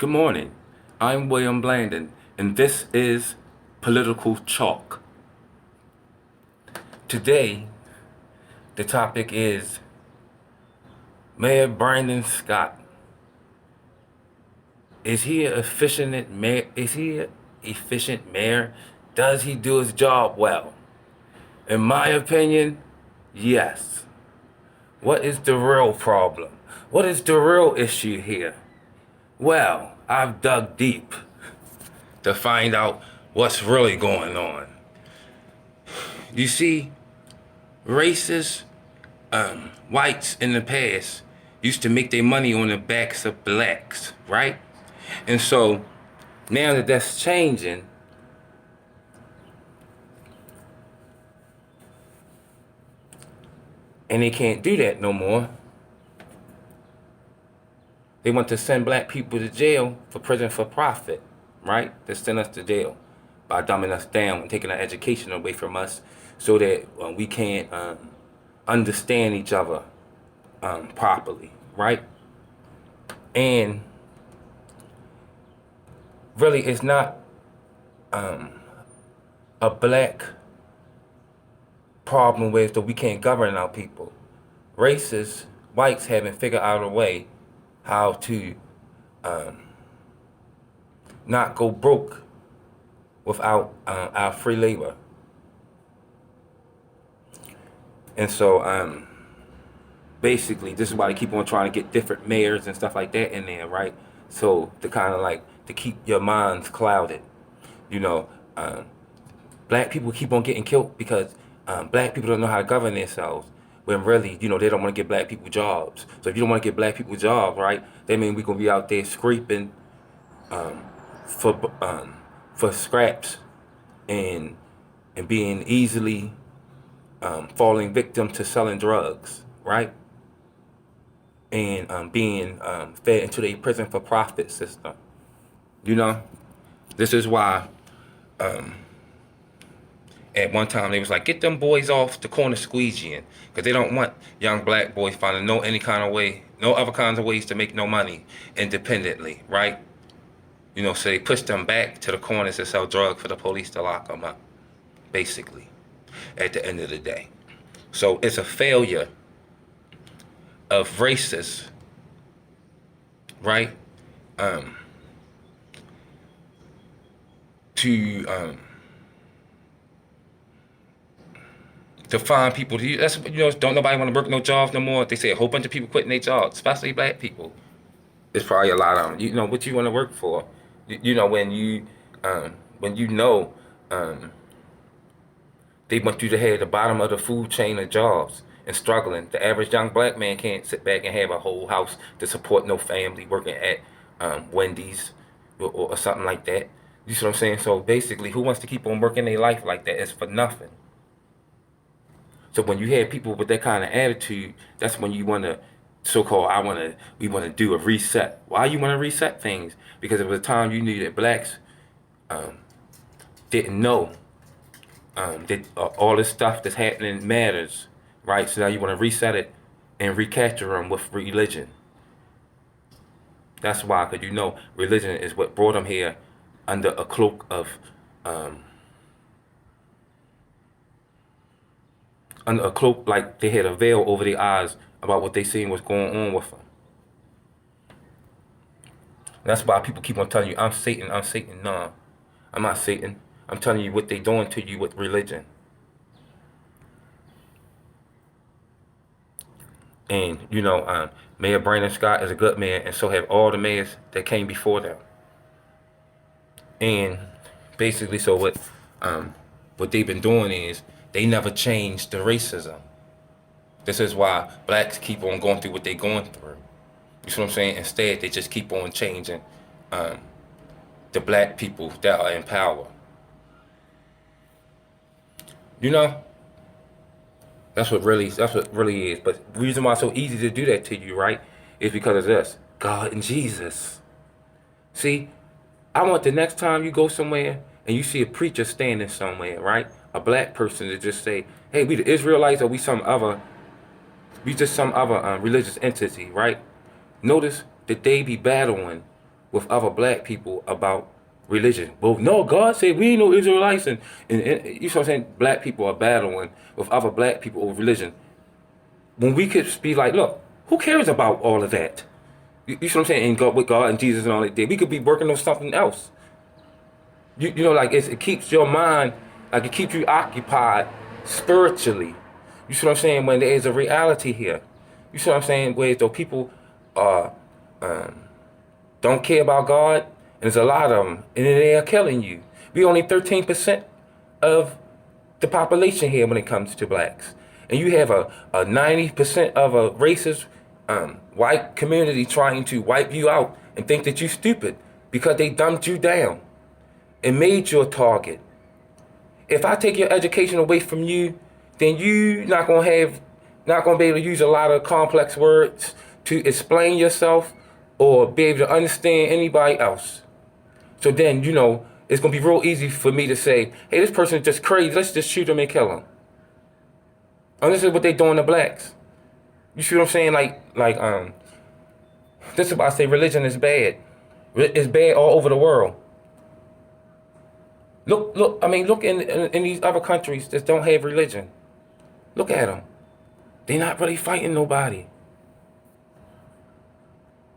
Good morning. I'm William Blandon, and this is Political Chalk. Today, the topic is Mayor Brandon Scott. Is he an efficient mayor? Is he an efficient mayor? Does he do his job well? In my opinion, yes. What is the real problem? What is the real issue here? Well, I've dug deep to find out what's really going on. You see, racist whites in the past used to make their money on the backs of blacks, right? And so now that that's changing, and they can't do that no more, they want to send black people to jail for prison for profit, right? They send us to jail by dumbing us down and taking our education away from us so that we can't understand each other properly, right? And really, it's not a black problem with that we can't govern our people. Racist whites haven't figured out a way how to not go broke without our free labor. And so basically, this is why they keep on trying to get different mayors and stuff like that in there, right? So to kind of like to keep your minds clouded, you know. Black people keep on getting killed because black people don't know how to govern themselves. When really, they don't want to give black people jobs. So if you don't want to give black people jobs, right, that means we're gonna be out there scraping for scraps and being easily falling victim to selling drugs, right? And being fed into the prison for profit system. This is why at one time they was like, get them boys off the corner squeegeeing, because they don't want young black boys finding no other kinds of ways to make no money independently, right? So they push them back to the corners to sell drugs for the police to lock them up, basically, at the end of the day. So it's a failure of racists, right? To find people that's don't nobody want to work no jobs no more. They say a whole bunch of people quitting their jobs, especially black people. There's probably a lot of them. What you want to work for. When they want you to have the bottom of the food chain of jobs and struggling. The average young black man can't sit back and have a whole house to support no family working at Wendy's or something like that. You see what I'm saying? So basically, who wants to keep on working their life like that? It's for nothing. So when you have people with that kind of attitude, that's when you want to, we want to do a reset. Why you want to reset things? Because it was a time you knew that blacks didn't know that all this stuff that's happening matters, right? So now you want to reset it and recapture them with religion. That's why, because religion is what brought them here under a cloak of like they had a veil over their eyes about what they seen was going on with them. That's why people keep on telling you, I'm Satan, I'm Satan. No, I'm not Satan. I'm telling you what they doing to you with religion. And, Mayor Brandon Scott is a good mayor, and so have all the mayors that came before them. And basically, so what they've been doing is they never changed the racism. This is why blacks keep on going through what they're going through. You see what I'm saying? Instead, they just keep on changing the black people that are in power. That's what really is. But the reason why it's so easy to do that to you, right, is because of this. God and Jesus. See, I want the next time you go somewhere and you see a preacher standing somewhere, right? A black person to just say, hey, we the Israelites or we just some other religious entity, right? Notice that they be battling with other black people about religion. Well, no, God said we ain't no Israelites, and you know what I'm saying? Black people are battling with other black people over religion. When we could be like, look, who cares about all of that? You see what I'm saying? And God, with God and Jesus and all that, we could be working on something else. You know, like it keeps your mind, like it keeps you occupied spiritually. You see what I'm saying? When there is a reality here. You see what I'm saying? Where though people don't care about God, and there's a lot of them, and they are killing you. We only 13% of the population here when it comes to blacks. And you have a 90% of a racist white community trying to wipe you out and think that you're stupid because they dumbed you down and made you a target. If I take your education away from you, then you not gonna be able to use a lot of complex words to explain yourself or be able to understand anybody else. So then, you know, it's gonna be real easy for me to say, hey, this person is just crazy, let's just shoot him and kill him. And this is what they doing to blacks. You see what I'm saying? This is why I say religion is bad. It's bad all over the world. Look in these other countries that don't have religion. Look at them. They're not really fighting nobody.